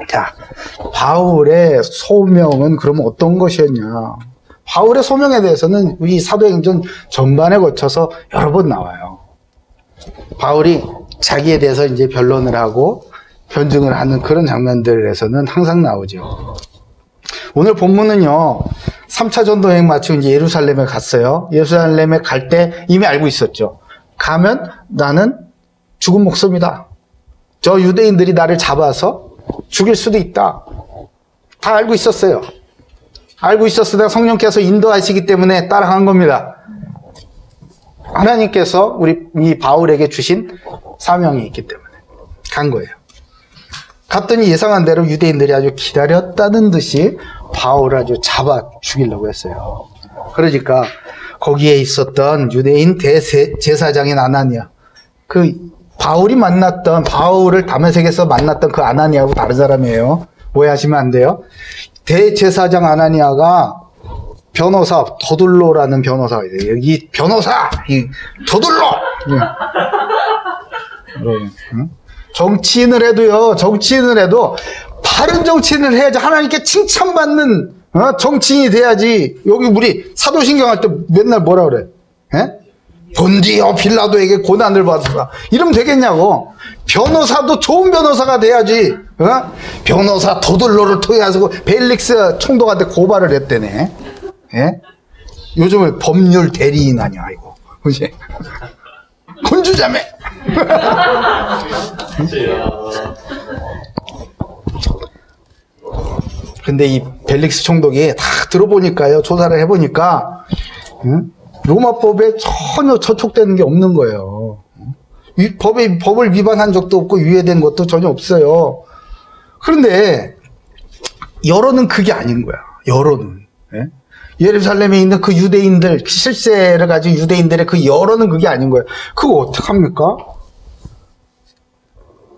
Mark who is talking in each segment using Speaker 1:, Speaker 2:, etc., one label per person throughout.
Speaker 1: 자, 바울의 소명은 그러면 어떤 것이었냐? 바울의 소명에 대해서는 우리 사도행전 전반에 거쳐서 여러 번 나와요. 바울이 자기에 대해서 이제 변론을 하고 변증을 하는 그런 장면들에서는 항상 나오죠. 오늘 본문은요, 3차 전도여행 마치고 이제 예루살렘에 갔어요. 예루살렘에 갈 때 이미 알고 있었죠. 가면 나는 죽은 목숨이다. 저 유대인들이 나를 잡아서 죽일 수도 있다. 다 알고 있었어요. 알고 있었으나 성령께서 인도하시기 때문에 따라간 겁니다. 하나님께서 이 바울에게 주신 사명이 있기 때문에 간 거예요. 갔더니 예상한 대로 유대인들이 아주 기다렸다는 듯이 바울을 아주 잡아 죽이려고 했어요. 그러니까 거기에 있었던 유대인 대제사장인 아나니아, 그 바울이 만났던, 바울을 다메섹에서 만났던 그 아나니아하고 다른 사람이에요. 오해하시면 안 돼요. 대제사장 아나니아가 변호사 더둘로라는 변호사가 있어요. 여기 변호사 더둘로. 정치인을 해도요. 정치인을 해도 바른 정치인을 해야지 하나님께 칭찬받는 정치인이 돼야지. 여기 우리 사도신경 할 때 맨날 뭐라 그래? 본디오 빌라도에게 고난을 받으라. 이러면 되겠냐고. 변호사도 좋은 변호사가 돼야지. 변호사 더둘로를 통해서 벨릭스 총독한테 고발을 했대네. 요즘은 법률 대리인 아니야, 이거. 그지? 군주자매. 근데 이 벨릭스 총독이 다 들어보니까요, 조사를 해보니까, 로마법에 전혀 저촉되는 게 없는 거예요. 법을 위반한 적도 없고 유예된 것도 전혀 없어요. 그런데 여론은 그게 아닌 거야. 여론은. 예루살렘에 있는 그 유대인들, 실세를 가진 유대인들의 그 여론은 그게 아닌 거예요. 그거 어떡합니까?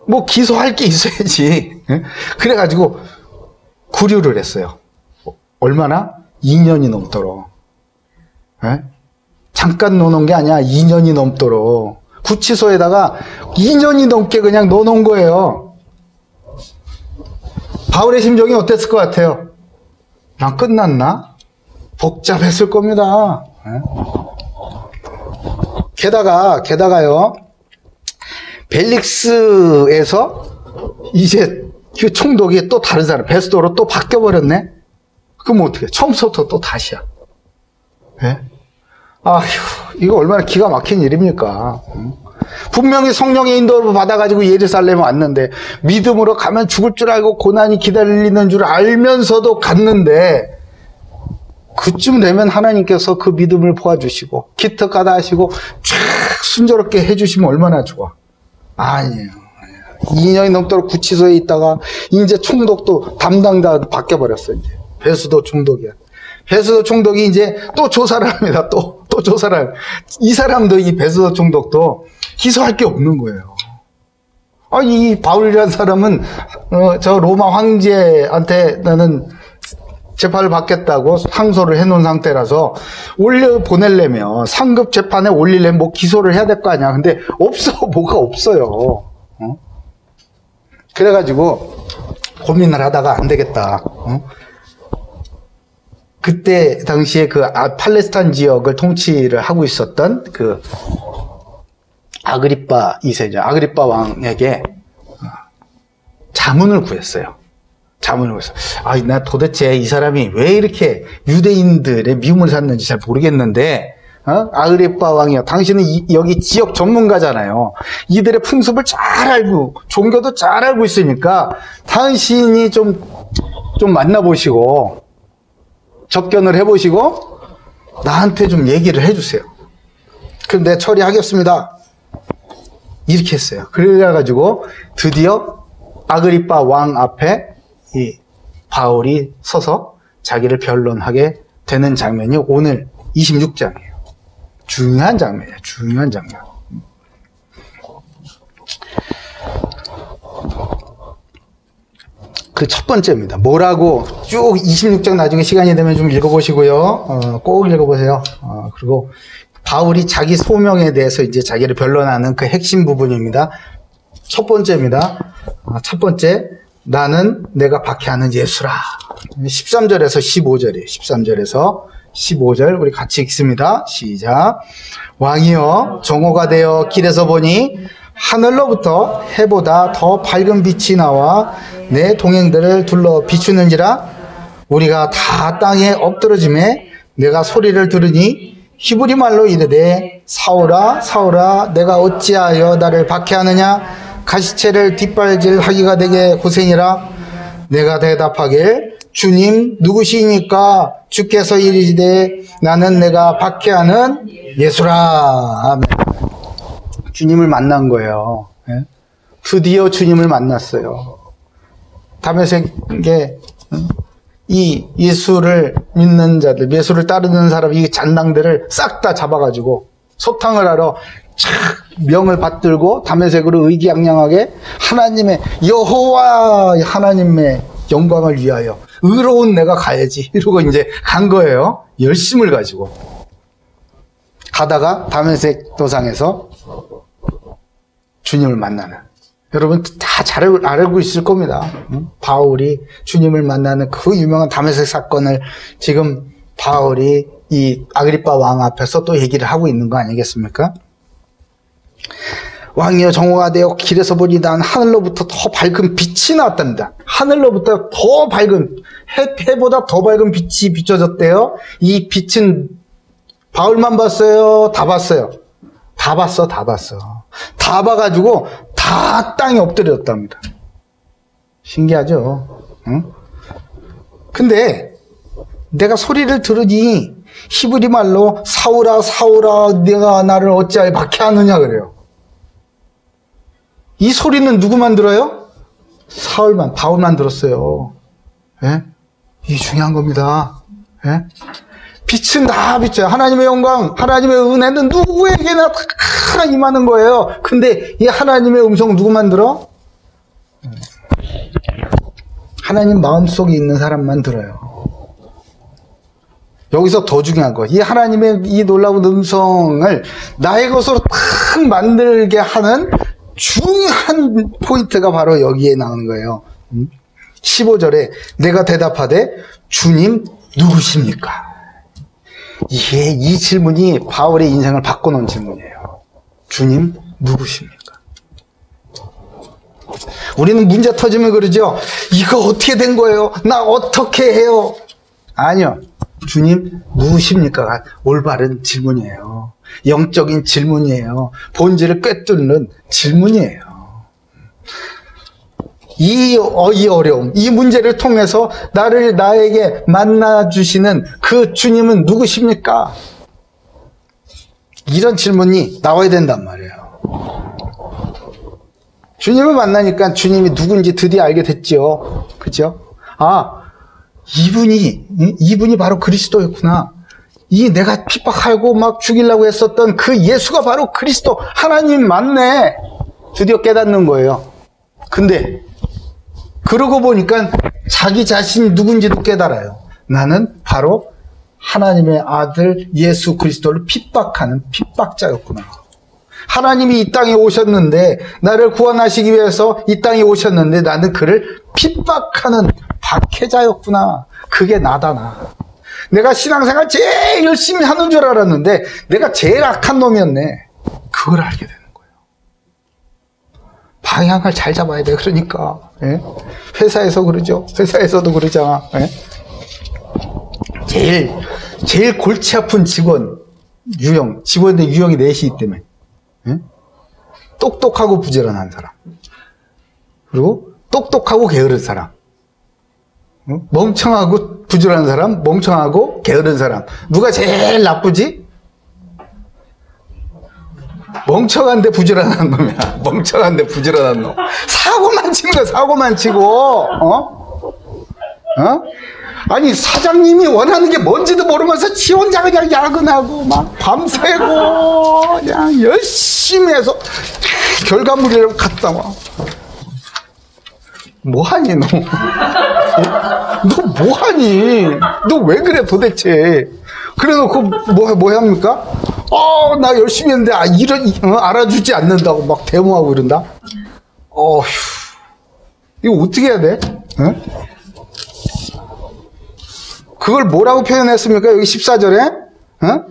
Speaker 1: 뭐 기소할 게 있어야지. 그래가지고 구류를 했어요. 얼마나? 2년이 넘도록. 잠깐 넣어놓은 게 아니야. 2년이 넘도록. 구치소에다가 2년이 넘게 그냥 넣어놓은 거예요. 바울의 심정이 어땠을 것 같아요? 난 끝났나? 복잡했을 겁니다. 게다가요, 벨릭스에서 이제 그 총독이 또 다른 사람, 베스도로 또 바뀌어버렸네? 그럼 어떻게? 처음부터 또 다시야. 아휴, 이거 얼마나 기가 막힌 일입니까? 분명히 성령의 인도를 받아가지고 예루살렘에 왔는데, 믿음으로 가면 죽을 줄 알고 고난이 기다리는 줄 알면서도 갔는데, 그쯤 되면 하나님께서 그 믿음을 보아주시고, 기특하다 하시고, 쫙 순조롭게 해주시면 얼마나 좋아. 아니에요. 2년이 넘도록 구치소에 있다가, 이제 총독도 담당자 바뀌어버렸어, 이제. 베스도 총독이야. 베스도 총독이 이제 또 조사를 합니다. 또 조사를. 이 사람도, 이 베스도 총독도 기소할 게 없는 거예요. 이 바울이라는 사람은, 저 로마 황제한테 나는 재판을 받겠다고 항소를 해놓은 상태라서 보내려면 상급 재판에 올리려면 뭐 기소를 해야 될 거 아니야. 근데 뭐가 없어요. 그래가지고 고민을 하다가 안 되겠다. 그때 당시에 그 팔레스타인 지역을 통치를 하고 있었던 그 아그리빠 2세죠. 아그리빠 왕에게 자문을 구했어요. 나 도대체 이 사람이 왜 이렇게 유대인들의 미움을 샀는지 잘 모르겠는데, 아그리빠 왕이요. 당신은 여기 지역 전문가잖아요. 이들의 풍습을 잘 알고, 종교도 잘 알고 있으니까, 당신이 좀 만나보시고, 접견을 해보시고, 나한테 좀 얘기를 해주세요. 그럼 내가 처리하겠습니다. 이렇게 했어요. 그래가지고, 드디어 아그리빠 왕 앞에 이 바울이 서서 자기를 변론하게 되는 장면이 오늘 26장이에요. 중요한 장면이에요. 중요한 장면. 그 첫 번째입니다. 뭐라고 쭉 26장 나중에 시간이 되면 좀 읽어보시고요. 꼭 읽어보세요. 그리고 바울이 자기 소명에 대해서 이제 자기를 변론하는 그 핵심 부분입니다. 첫 번째입니다. 첫 번째, 나는 내가 박해하는 예수라. 13절에서 15절이에요. 13절에서 15절 우리 같이 읽습니다. 시작. 왕이여 정오가 되어 길에서 보니 하늘로부터 해보다 더 밝은 빛이 나와 내 동행들을 둘러 비추는지라. 우리가 다 땅에 엎드러짐에 내가 소리를 들으니 히브리 말로 이르되 사울아 사울아 내가 어찌하여 나를 박해하느냐. 가시체를 뒷발질하기가 되게 고생이라. 내가 대답하길 주님 누구시니까. 주께서 이르시되 나는 내가 박해하는 예수라. 아멘. 주님을 만난 거예요. 드디어 주님을 만났어요. 다메섹에 이 예수를 믿는 자들, 예수를 따르는 사람, 이 잔당들을 싹 다 잡아가지고 소탕을 하러 명을 받들고 다메섹으로 의기양양하게 하나님의 여호와 하나님의 영광을 위하여 의로운 내가 가야지 이러고 이제 간 거예요. 열심을 가지고 가다가 다메섹 도상에서 주님을 만나는, 여러분 다 잘 알고 있을 겁니다. 바울이 주님을 만나는 그 유명한 다메섹 사건을 지금 바울이 이 아그리빠 왕 앞에서 또 얘기를 하고 있는 거 아니겠습니까? 왕이여 정오가 되어 길에서 보니 난 하늘로부터 더 밝은 빛이 나왔답니다. 하늘로부터 더 밝은, 해보다 더 밝은 빛이 비춰졌대요. 이 빛은 바울만 봤어요? 다 봤어요? 다 봤어. 다 봐가지고 다 땅에 엎드렸답니다. 신기하죠? 응? 근데 내가 소리를 들으니 히브리 말로 사울아 사울아 내가 나를 어찌하여 박해하느냐 그래요. 이 소리는 누구만 들어요? 바울만 들었어요. 예? 이게 중요한 겁니다. 예? 빛은 다 비쳐요. 하나님의 영광, 하나님의 은혜는 누구에게나 다 임하는 거예요. 근데 이 하나님의 음성 누구만 들어? 하나님 마음속에 있는 사람만 들어요. 여기서 더 중요한 거, 이 하나님의 이 놀라운 음성을 나의 것으로 탁 만들게 하는 중요한 포인트가 바로 여기에 나오는 거예요. 15절에 내가 대답하되 주님 누구십니까? 이 질문이 바울의 인생을 바꿔놓은 질문이에요. 주님 누구십니까? 우리는 문제 터지면 그러죠. 이거 어떻게 된 거예요? 나 어떻게 해요? 아니요. 주님 누구십니까? 올바른 질문이에요. 영적인 질문이에요. 본질을 꿰뚫는 질문이에요. 이 어려움, 이 문제를 통해서 나에게 만나주시는 그 주님은 누구십니까? 이런 질문이 나와야 된단 말이에요. 주님을 만나니까 주님이 누군지 드디어 알게 됐죠. 그죠? 이분이 바로 그리스도였구나. 이 내가 핍박하고 막 죽이려고 했었던 그 예수가 바로 그리스도, 하나님 맞네. 드디어 깨닫는 거예요. 근데 그러고 보니까 자기 자신이 누군지도 깨달아요. 나는 바로 하나님의 아들 예수 그리스도를 핍박하는 핍박자였구나. 하나님이 이 땅에 오셨는데, 나를 구원하시기 위해서 이 땅에 오셨는데 나는 그를 핍박하는 박해자였구나. 그게 나다, 나. 내가 신앙생활 제일 열심히 하는 줄 알았는데 내가 제일 악한 놈이었네. 그걸 알게 되는 거예요. 방향을 잘 잡아야 돼. 그러니까 회사에서 그러죠. 회사에서도 그러잖아. 제일 골치 아픈 직원의 유형이 넷이 있다며. 똑똑하고 부지런한 사람, 그리고 똑똑하고 게으른 사람, 멍청하고 부지런한 사람, 멍청하고 게으른 사람. 누가 제일 나쁘지? 멍청한데 부지런한 놈이야. 멍청한데 부지런한 놈. 사고만 치는 거야. 사고만 치고. 아니 사장님이 원하는 게 뭔지도 모르면서 지 혼자 그냥 야근하고 막 밤새고 그냥 열심히 해서 결과물이라고 갖다 와. 뭐하니 너? 너 뭐하니? 너 왜 그래 도대체? 그래놓고 뭐 합니까? 나 열심히 했는데 알아주지 않는다고 막 데모하고 이런다? 이거 어떻게 해야 돼? 응? 그걸 뭐라고 표현했습니까? 여기 14절에 응?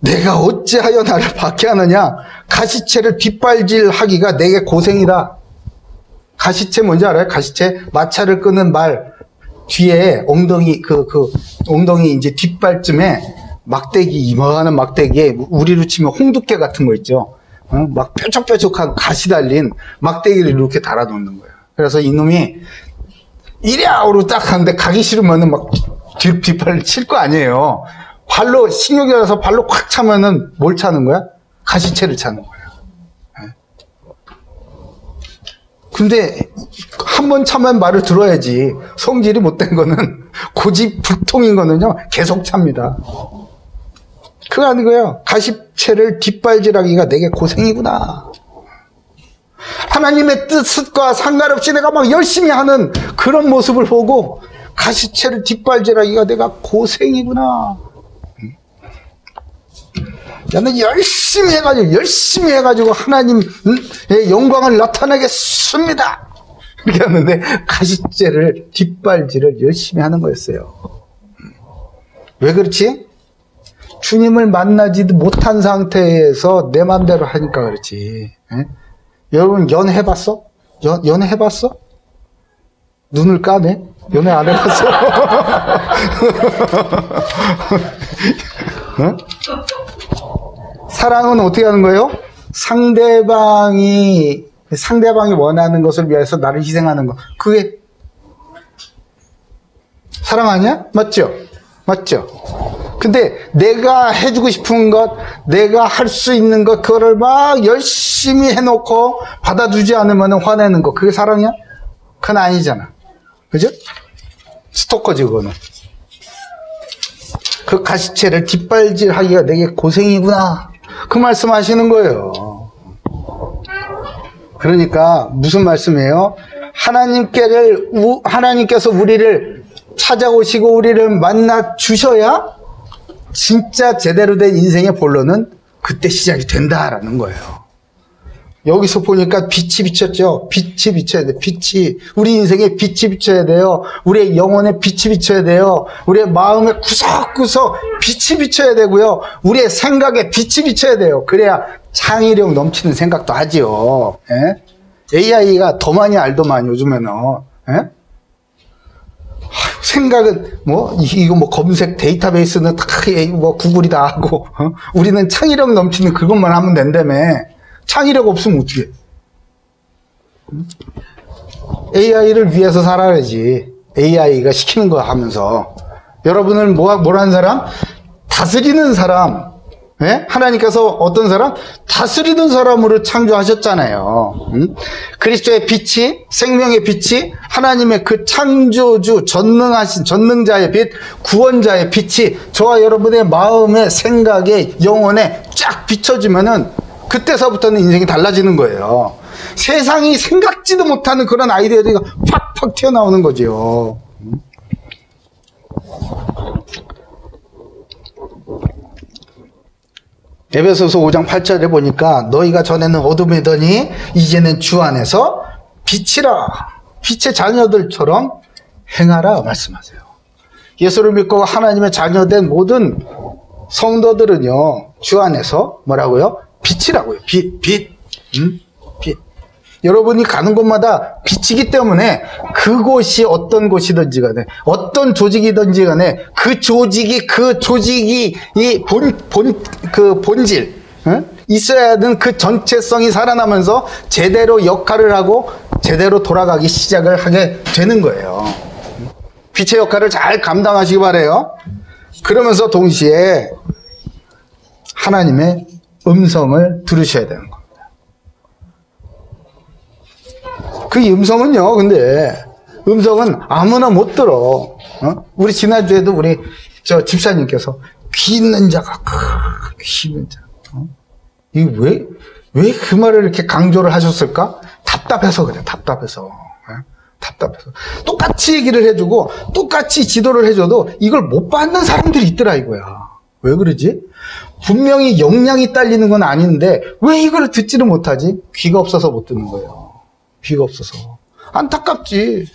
Speaker 1: 내가 어찌하여 나를 박해하느냐? 가시채를 뒷발질하기가 내게 고생이다. 가시채 뭔지 알아요? 가시채 마차를 끄는 말 뒤에 엉덩이 엉덩이 이제 뒷발쯤에 막대기, 이만한 막대기에 우리로 치면 홍두깨 같은 거 있죠. 막 뾰족뾰족한 가시 달린 막대기를 이렇게 달아놓는 거예요. 그래서 이놈이 이랴우로 딱 하는데 가기 싫으면은 막 뒷발을 칠 거 아니에요. 발로 신경이 나서 발로 콱 차면은 뭘 차는 거야? 가시채를 차는 거예요. 근데 한 번 차면 말을 들어야지. 성질이 못된 거는 고집불통인 거는요 계속 찹니다. 그거 아니고요. 가시채를 뒷발질하기가 내게 고생이구나. 하나님의 뜻과 상관없이 내가 막 열심히 하는 그런 모습을 보고 가시채를 뒷발질하기가 내가 고생이구나. 나는 열심히 해가지고 하나님의 영광을 나타내겠습니다. 이렇게 하는데 가시채를 뒷발질을 열심히 하는 거였어요. 왜 그렇지? 주님을 만나지도 못한 상태에서 내 맘대로 하니까 그렇지. 에? 여러분 연애해봤어? 연애해봤어? 눈을 까네? 연애 안 해봤어? 어? 사랑은 어떻게 하는 거예요? 상대방이 원하는 것을 위해서 나를 희생하는 거. 그게 사랑 아니야? 맞죠? 근데 내가 해주고 싶은 것, 내가 할 수 있는 것, 그거를 막 열심히 해놓고 받아주지 않으면 화내는 거. 그게 사랑이야? 그건 아니잖아. 그죠? 스토커지, 그거는. 그 가시채를 뒷발질하기가 내게 고생이구나. 그 말씀 하시는 거예요. 그러니까 무슨 말씀이에요? 하나님께서 우리를 찾아오시고 우리를 만나 주셔야 진짜 제대로 된 인생의 본론은 그때 시작이 된다라는 거예요. 여기서 보니까 빛이 비쳤죠. 빛이 비쳐야 돼. 우리 인생에 빛이 비쳐야 돼요. 우리의 영혼에 빛이 비쳐야 돼요. 우리의 마음에 구석구석 빛이 비쳐야 되고요. 우리의 생각에 빛이 비쳐야 돼요. 그래야 창의력 넘치는 생각도 하지요. 예? AI가 더 많이 알더만 요즘에는. 예? 생각은 이거 검색 데이터베이스는 다 구글이 다 하고 우리는 창의력 넘치는 그것만 하면 된다며. 창의력 없으면 어떻게? AI를 위해서 살아야지. AI가 시키는 거 하면서 여러분을 뭐라는 사람? 다스리는 사람. 예? 하나님께서 어떤 사람? 다스리는 사람으로 창조하셨잖아요. 그리스도의 빛이, 생명의 빛이, 하나님의 그 창조주, 전능자의 빛, 구원자의 빛이 저와 여러분의 마음에, 생각에, 영혼에 쫙 비춰지면은 그때서부터는 인생이 달라지는 거예요. 세상이 생각지도 못하는 그런 아이디어들이 팍팍 튀어나오는 거죠. 에베소서 5장 8절에 보니까 너희가 전에는 어둠이더니 이제는 주 안에서 빛이라. 빛의 자녀들처럼 행하라 말씀하세요. 예수를 믿고 하나님의 자녀된 모든 성도들은요, 주 안에서 뭐라고요? 빛이라고요. 빛. 여러분이 가는 곳마다 빛이기 때문에 그곳이 어떤 곳이든지 간에 어떤 조직이든지 간에 그 조직이 이 본질 있어야 하는 그 전체성이 살아나면서 제대로 역할을 하고 제대로 돌아가기 시작을 하게 되는 거예요. 빛의 역할을 잘 감당하시기 바라요. 그러면서 동시에 하나님의 음성을 들으셔야 되는 겁니다. 그 음성은요, 근데 음성은 아무나 못 들어. 우리 지난주에도 우리 집사님께서 귀 있는 자가 귀 있는 자. 이게 왜 그 말을 이렇게 강조를 하셨을까? 답답해서 그래. 답답해서. 똑같이 얘기를 해주고 똑같이 지도를 해줘도 이걸 못 받는 사람들이 있더라 이거야. 왜 그러지? 분명히 역량이 딸리는 건 아닌데 왜 이걸 듣지를 못하지? 귀가 없어서 못 듣는 거예요. 귀가 없어서. 안타깝지.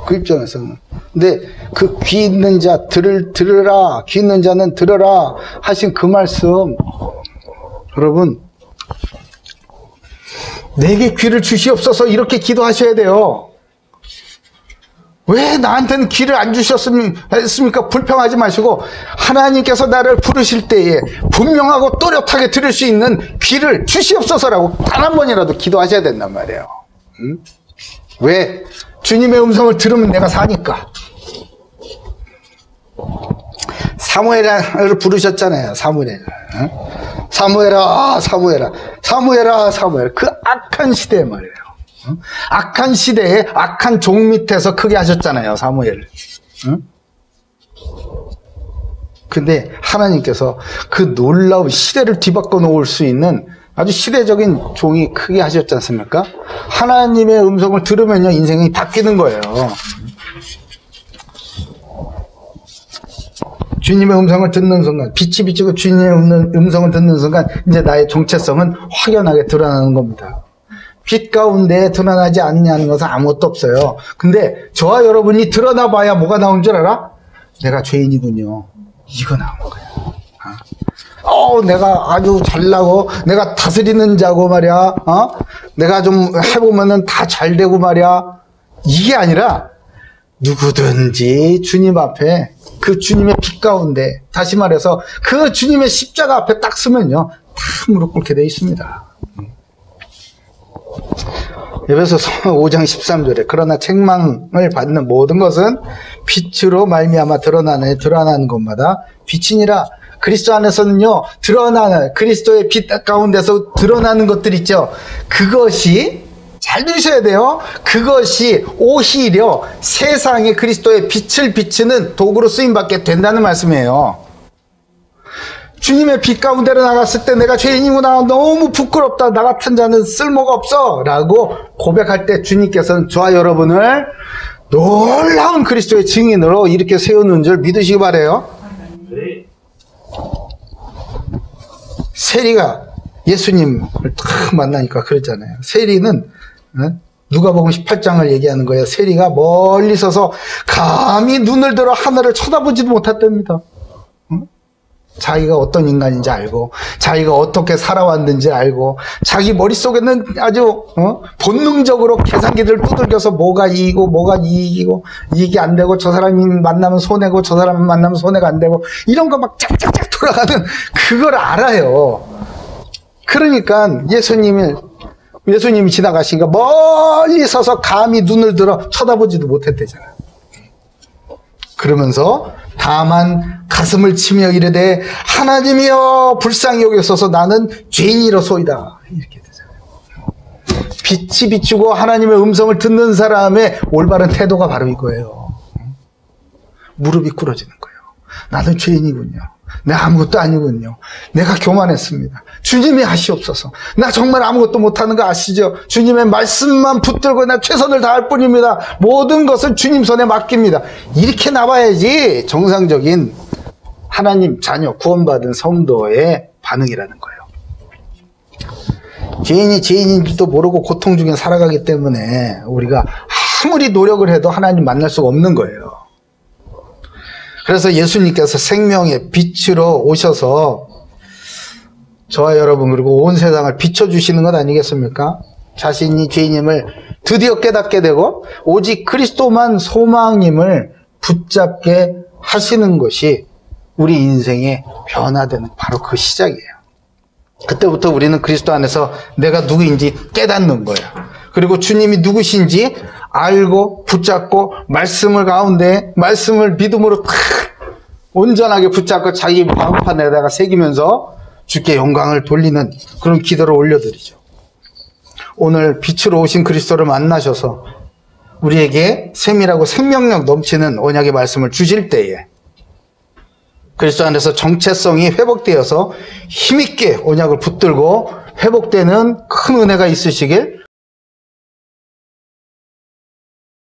Speaker 1: 그 입장에서는. 근데 그 귀 있는 자 들으라, 귀 있는 자는 들으라 하신 그 말씀, 여러분, 내게 귀를 주시옵소서 이렇게 기도하셔야 돼요. 왜 나한테는 귀를 안 주셨습니까? 불평하지 마시고 하나님께서 나를 부르실 때에 분명하고 또렷하게 들을 수 있는 귀를 주시옵소서라고 단 한 번이라도 기도하셔야 된단 말이에요. 응? 왜? 주님의 음성을 들으면 내가 사니까. 사무엘을 부르셨잖아요. 사무엘. 응? 사무엘아, 사무엘아, 사무엘아, 사무엘. 그 악한 시대에 말이에요. 응? 악한 시대에 악한 종 밑에서 크게 하셨잖아요. 사무엘을. 응? 근데 하나님께서 그 놀라운 시대를 뒤바꿔 놓을 수 있는 아주 시대적인 종이 크게 하셨지 않습니까? 하나님의 음성을 들으면요, 인생이 바뀌는 거예요. 주님의 음성을 듣는 순간, 빛이 비치고 주님의 음성을 듣는 순간, 이제 나의 정체성은 확연하게 드러나는 겁니다. 빛 가운데 드러나지 않냐는 것은 아무것도 없어요. 근데 저와 여러분이 드러나 봐야 뭐가 나온 줄 알아? 내가 죄인이군요. 이거 나온 거예요. 내가 아주 잘나고, 내가 다스리는 자고 말이야. 내가 좀 해보면은 다 잘 되고 말이야. 이게 아니라, 누구든지 주님 앞에, 그 주님의 빛 가운데, 다시 말해서, 그 주님의 십자가 앞에 딱 서면요, 다 무릎 꿇게 되어 있습니다. 에베소서 5장 13절에, 그러나 책망을 받는 모든 것은 빛으로 말미암아 드러나는 것마다 빛이니라. 그리스도 안에서는요, 드러나는, 그리스도의 빛 가운데서 드러나는 것들 있죠. 그것이, 잘 들으셔야 돼요. 그것이 오히려 세상에 그리스도의 빛을 비추는 도구로 쓰임받게 된다는 말씀이에요. 주님의 빛 가운데로 나갔을 때 내가 죄인이구나, 너무 부끄럽다, 나 같은 자는 쓸모가 없어 라고 고백할 때 주님께서는 저와 여러분을 놀라운 그리스도의 증인으로 이렇게 세우는 줄 믿으시기 바라요. 세리가 예수님을 딱 만나니까 그랬잖아요. 세리는 누가복음 18장을 얘기하는 거예요. 세리가 멀리 서서 감히 눈을 들어 하늘을 쳐다보지도 못했답니다. 자기가 어떤 인간인지 알고, 자기가 어떻게 살아왔는지 알고, 자기 머릿속에는 아주 본능적으로 계산기를 두들겨서 뭐가 이익이고 뭐가 이익이고, 이익이 안 되고, 저 사람이 만나면 손해고 저 사람이 만나면 손해가 안 되고, 이런 거 막 짝짝짝 돌아가는 그걸 알아요. 그러니까 예수님이 지나가시니까 멀리 서서 감히 눈을 들어 쳐다보지도 못했대잖아요. 그러면서 다만 가슴을 치며 이르되 하나님이여 불쌍히 여기소서 나는 죄인이로소이다. 이렇게 되잖아요. 빛이 비추고 하나님의 음성을 듣는 사람의 올바른 태도가 바로 이거예요. 무릎이 꿇어지는 거예요. 나는 죄인이군요. 내가 아무것도 아니군요. 내가 교만했습니다. 주님이 하시옵소서. 나 정말 아무것도 못하는 거 아시죠? 주님의 말씀만 붙들고 나 최선을 다할 뿐입니다. 모든 것을 주님 손에 맡깁니다. 이렇게 나와야지 정상적인 하나님 자녀 구원받은 성도의 반응이라는 거예요. 죄인이 죄인인지도 모르고 고통 중에 살아가기 때문에 우리가 아무리 노력을 해도 하나님 만날 수가 없는 거예요. 그래서 예수님께서 생명의 빛으로 오셔서 저와 여러분 그리고 온 세상을 비춰주시는 것 아니겠습니까? 자신이 죄인임을 드디어 깨닫게 되고 오직 그리스도만 소망임을 붙잡게 하시는 것이 우리 인생의 변화되는 바로 그 시작이에요. 그때부터 우리는 그리스도 안에서 내가 누구인지 깨닫는 거예요. 그리고 주님이 누구신지 알고 붙잡고 말씀을 가운데 말씀을 믿음으로 탁 온전하게 붙잡고 자기 마음판에다가 새기면서 주께 영광을 돌리는 그런 기도를 올려드리죠. 오늘 빛으로 오신 그리스도를 만나셔서 우리에게 세밀하고 생명력 넘치는 언약의 말씀을 주실 때에 그리스도 안에서 정체성이 회복되어서 힘있게 언약을 붙들고 회복되는 큰 은혜가 있으시길